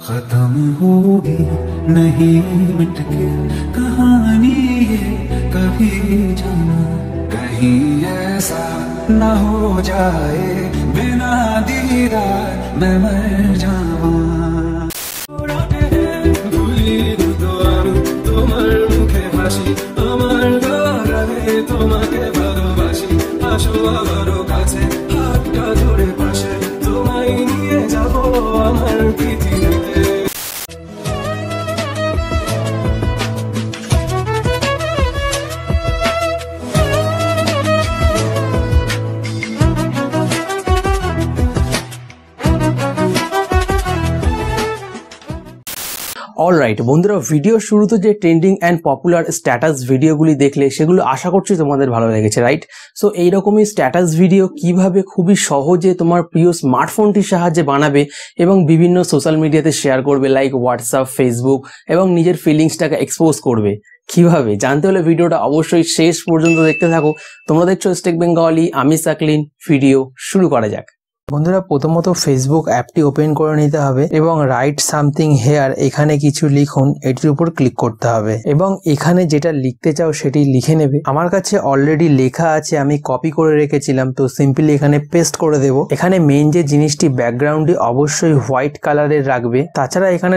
खत्म होगी नहीं मिट के कहानी ये कभी जाना कहीं ऐसा न हो जाए बिना दीदार मैं मर जाऊं তোমার মুখে হাসি আমার গায়ে তোমাকে ভালোবাসি আসো আবারও কাছে হাতটা ধরে পাশে তোমায় নিয়ে যাব আমার পৃথিবীতে। অলরাইট বন্ধুরা, ভিডিও শুরুতে যে ট্রেন্ডিং অ্যান্ড পপুলার স্ট্যাটাস ভিডিওগুলি দেখলে সেগুলো আশা করছি তোমাদের ভালো লেগেছে, রাইট? সো এইরকমই স্ট্যাটাস ভিডিও কিভাবে খুবই সহজে তোমার প্রিয় স্মার্টফোনটির সাহায্যে বানাবে এবং বিভিন্ন সোশ্যাল মিডিয়াতে শেয়ার করবে, লাইক হোয়াটসঅ্যাপ, ফেসবুক, এবং নিজের ফিলিংসটাকে এক্সপোজ করবে কিভাবে জানতে হলে ভিডিওটা অবশ্যই শেষ পর্যন্ত দেখতে থাকো। তোমরা দেখছো স্টেক বেঙ্গলি, আমি সাকলিন। ভিডিও শুরু করা যাক। বন্ধুরা, প্রথমত ফেসবুক অ্যাপটি ওপেন করে নিতে হবে এবং রাইট সামথিং হেয়ার এখানে কিছু লিখুন, এটির উপর ক্লিক করতে হবে এবং এখানে যেটা লিখতে চাও সেটি লিখে নেবে। আমার কাছে অলরেডি লেখা আছে, আমি কপি করে রেখেছিলাম, তো সিম্পলি এখানে পেস্ট করে দেব। এখানে মেইন যে জিনিসটি, ব্যাকগ্রাউন্ডটি অবশ্যই হোয়াইট কালারের রাখবে। তাছাড়া এখানে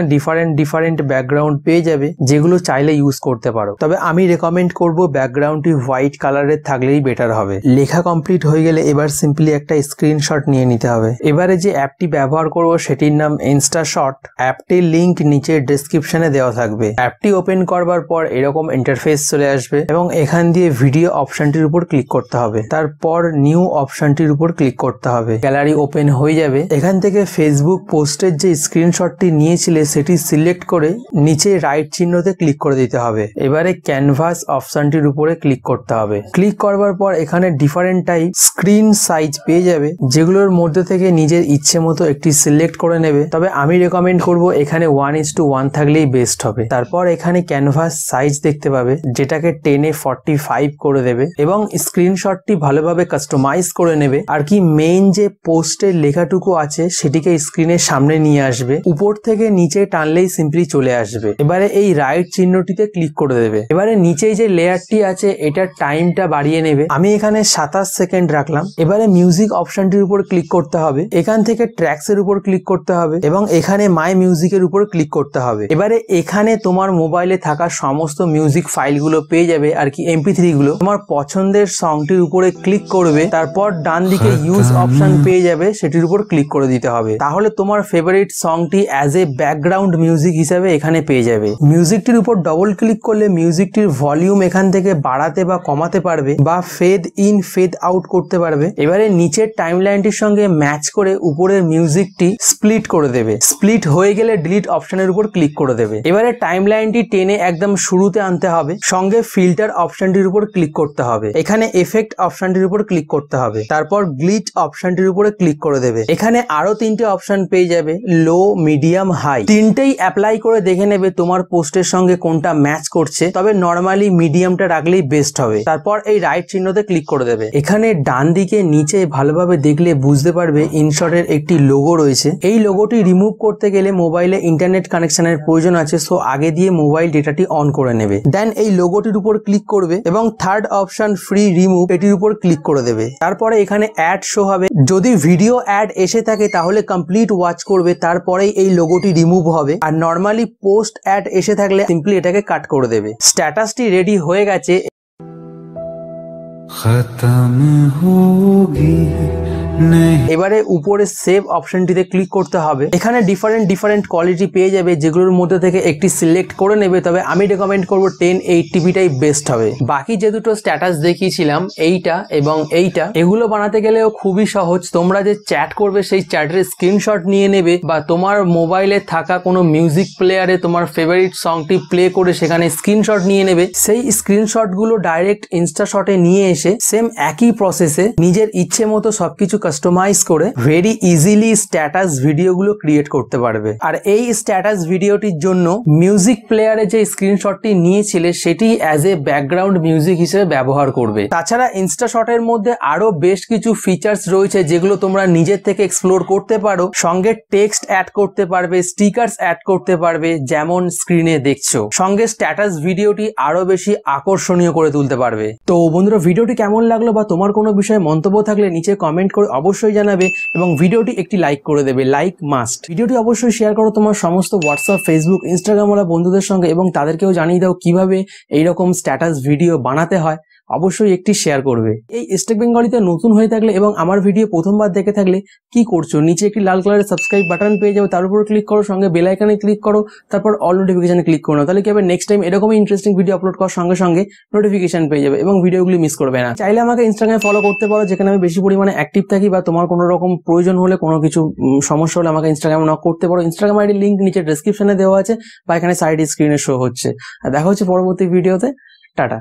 ডিফারেন্ট ব্যাকগ্রাউন্ড পেয়ে যাবে যেগুলো চাইলে ইউজ করতে পারো, তবে আমি রেকমেন্ড করব ব্যাকগ্রাউন্ডটি হোয়াইট কালারের থাকলেই বেটার হবে। লেখা কমপ্লিট হয়ে গেলে এবার সিম্পলি একটা স্ক্রিনশট নিয়ে নিতে হবে। এবারে যে অ্যাপটি ব্যবহার করব সেটির নাম ইনস্টাশট। অ্যাপটির লিংক নিচে ডেসক্রিপশনে দেওয়া থাকবে। অ্যাপটি ওপেন করবার পর এরকম ইন্টারফেস চলে আসবে এবং এখান দিয়ে ভিডিও অপশনটির উপর ক্লিক করতে হবে। তারপর নিউ অপশনটির উপর ক্লিক করতে হবে। গ্যালারি ওপেন হয়ে যাবে। এখান থেকে ফেসবুক পোস্টের যে স্ক্রিনশটটি নিয়েছিলে সেটি সিলেক্ট করে নিচে রাইট চিহ্নতে ক্লিক করে দিতে হবে। এবারে ক্যানভাস অপশনটির উপরে ক্লিক করতে হবে। ক্লিক করবার পর এখানে ডিফারেন্ট টাইপ স্ক্রিন সাইজ পেয়ে যাবে, যেগুলোর মধ্যে থেকে নিজের ইচ্ছে মতো একটি সিলেক্ট করে নেবে। তবে আমি রেকমেন্ড করব এখানে 1:1 থাকলেই বেস্ট হবে। তারপর এখানে ক্যানভাস সাইজ দেখতে পাবে, যেটাকে 10:45 করে দেবে এবং স্ক্রিনশটটি ভালোভাবে কাস্টমাইজ করে নেবে। আর কি মেইন যে পোস্টের লেখাটুকু আছে সেটিকে স্ক্রিনের সামনে নিয়ে আসবে। উপর থেকে নিচে টানলেই সিম্পলি চলে আসবে। এবারে এই রাইট চিহ্নটিতে ক্লিক করে দেবে। এবারে নিচে যে লেয়ারটি আছে এটার টাইমটা বাড়িয়ে নেবে। আমি এখানে 27 সেকেন্ড রাখলাম। এবারে মিউজিক অপশনটির উপর ক্লিক করতে হবে। এখান থেকে ট্র্যাকস এর উপর ক্লিক করতে হবে এবং এখানে মাই মিউজিকের উপর ক্লিক করতে হবে। এবারে এখানে তোমার মোবাইলে থাকা সমস্ত মিউজিক ফাইলগুলো পেয়ে যাবে, আর কি MP3 গুলো। তোমার পছন্দের সংটির উপরে ক্লিক করবে, তারপর ডান দিকে ইউজ অপশন পেয়ে যাবে, সেটির উপর ক্লিক করে দিতে হবে। তাহলে তোমার ফেভারিট সংটি অ্যাজ এ ব্যাকগ্রাউন্ড মিউজিক হিসাবে এখানে পেয়ে যাবে। মিউজিকটির উপর ডবল ক্লিক করলে মিউজিকটির ভলিউম এখান থেকে বাড়াতে বা কমাতে পারবে বা ফেড ইন ফেড আউট করতে পারবে। এবারে নিচের টাইমলাইনটির সঙ্গে ম্যাচ করে উপরের মিউজিকটি স্প্লিট করে দেবে। স্প্লিট হয়ে গেলে ডিলিট অপশনের উপর ক্লিক করে দেবে। এবারে টাইমলাইনটি টেনে একদম শুরুতে আনতে হবে। সঙ্গে ফিল্টার অপশনটির উপর ক্লিক করতে হবে। এখানে এফেক্ট অপশনটির উপর ক্লিক করতে হবে। তারপর গ্লিচ অপশনটির উপরে ক্লিক করে দেবে। এখানে আরো 3টে অপশন পেয়ে যাবে, লো, মিডিয়াম, হাই। তিনটেই অ্যাপ্লাই করে দেখে নেবে তোমার পোস্টের সঙ্গে কোনটা ম্যাচ করছে। তবে নর্মালি মিডিয়ামটা রাখলেই বেস্ট হবে। তারপর এই রাইট চিহ্নতে ক্লিক করে দেবে। এখানে ডান দিকে নিচে ভালোভাবে দেখলে বুঝতে পারবে ইনশটের একটি লোগো রয়েছে। এই লোগোটি রিমুভ করতে গেলে মোবাইলে ইন্টারনেট কানেকশনের প্রয়োজন আছে, সো আগে দিয়ে মোবাইল ডেটাটি অন করে নেবে। দেন এই লোগোটির উপর ক্লিক করবে এবং থার্ড অপশন ফ্রি রিমুভ, এটির উপর ক্লিক করে দেবে। তারপরে এখানে অ্যাড শো হবে। যদি ভিডিও অ্যাড এসে থাকে তাহলে কমপ্লিট ওয়াচ করবে, তারপরেই এই লোগোটি রিমুভ হবে। আর নর্মালি পোস্ট অ্যাড এসে থাকলে সিম্পলি এটাকে কাট করে দেবে। স্ট্যাটাসটি রেডি হয়ে গেছে। खत्म होगी এবারে উপরে সেভ অপশনটিতে ক্লিক করতে হবে। এখানে ডিফারেন্ট কোয়ালিটি পেয়ে যাবে, যেগুলোর মধ্যে থেকে একটি সিলেক্ট করে নেবে। তবে আমি রেকমেন্ড করব 1080pটাই বেস্ট হবে। বাকি যে দুটো স্ট্যাটাস দেখিয়েছিলাম, এইটা এবং এইটা, এগুলো বানাতে গেলেও খুবই সহজ। তোমরা যে চ্যাট করবে সেই চ্যাটের স্ক্রিনশট নিয়ে নেবে বা তোমার মোবাইলে থাকা কোনো মিউজিক প্লেয়ারে তোমার ফেভারিট সংটি প্লে করে সেখানে স্ক্রিনশট নিয়ে নেবে। সেই স্ক্রিনশটগুলো ডাইরেক্ট ইনস্টাশটে নিয়ে এসে সেম একই প্রসেসে নিজের ইচ্ছে মতো সবকিছু কাস্টমাইজ করে ভেরি ইজিলি স্ট্যাটাস ভিডিওগুলো ক্রিয়েট করতে পারবে। আর এই স্ট্যাটাস ভিডিওটির জন্য মিউজিক প্লেয়ারে যে স্ক্রিনশটটি নিয়েছিলে সেটি অ্যাজ এ ব্যাকগ্রাউন্ড মিউজিক হিসেবে ব্যবহার করবে। তাছাড়া ইনস্টাশটের মধ্যে আরো বেশ কিছু ফিচার্স রয়েছে যেগুলো তোমরা নিজের থেকে এক্সপ্লোর করতে পারো। সঙ্গে টেক্সট অ্যাড করতে পারবে, স্টিকার্স অ্যাড করতে পারবে যেমন স্ক্রিনে দেখছো। সঙ্গে স্ট্যাটাস ভিডিওটি আরো বেশি আকর্ষণীয় করে তুলতে পারবে। তো বন্ধুরা, ভিডিওটি কেমন লাগলো বা তোমার কোনো বিষয়ে মন্তব্য থাকলে নিচে কমেন্ট করে অবশ্যই জানাবে এবং ভিডিওটি একটি লাইক করে দেবে, লাইক মাস্ট। ভিডিওটি অবশ্যই শেয়ার করো তোমার সমস্ত হোয়াটসঅ্যাপ, ফেসবুক, ইনস্টাগ্রাম ওয়ালা বন্ধুদের সঙ্গে এবং তাদেরকেও জানিয়ে দাও কিভাবে এইরকম স্ট্যাটাস ভিডিও বানাতে হয়। অবশ্যই একটি শেয়ার করবে। এই স্টেক বেঙ্গলিতে নতুন হয়ে থাকলে এবং আমার ভিডিও প্রথমবার দেখে থাকলে কি করছো, নিচে একটি লাল কালারের সাবস্ক্রাইব বাটন পেয়ে যাবে, তার উপর ক্লিক করো, সঙ্গে বেল আইকনে ক্লিক করো, তারপর অল নোটিফিকেশনে ক্লিক করো। তাহলে কি হবে, নেক্সট টাইম এরকমই ইন্টারেস্টিং ভিডিও আপলোড করার সঙ্গে সঙ্গে নোটিফিকেশন পেয়ে যাবে এবং ভিডিওগুলি মিস করবে না। চাইলে আমাকে ইনস্টাগ্রামে ফলো করতে পারো, যেখানে আমি বেশি পরিমাণে অ্যাক্টিভ থাকি, বা তোমার কোনো রকম প্রয়োজন হলে, কোনো কিছু সমস্যা হলে আমাকে ইনস্টাগ্রামে নক করতে পারো। ইনস্টাগ্রাম আইডি লিঙ্ক নিচে ডেসক্রিপশনে দেওয়া আছে বা এখানে সাইড স্ক্রিনে শো হচ্ছে। আর দেখা হচ্ছে পরবর্তী ভিডিওতে। টাটা।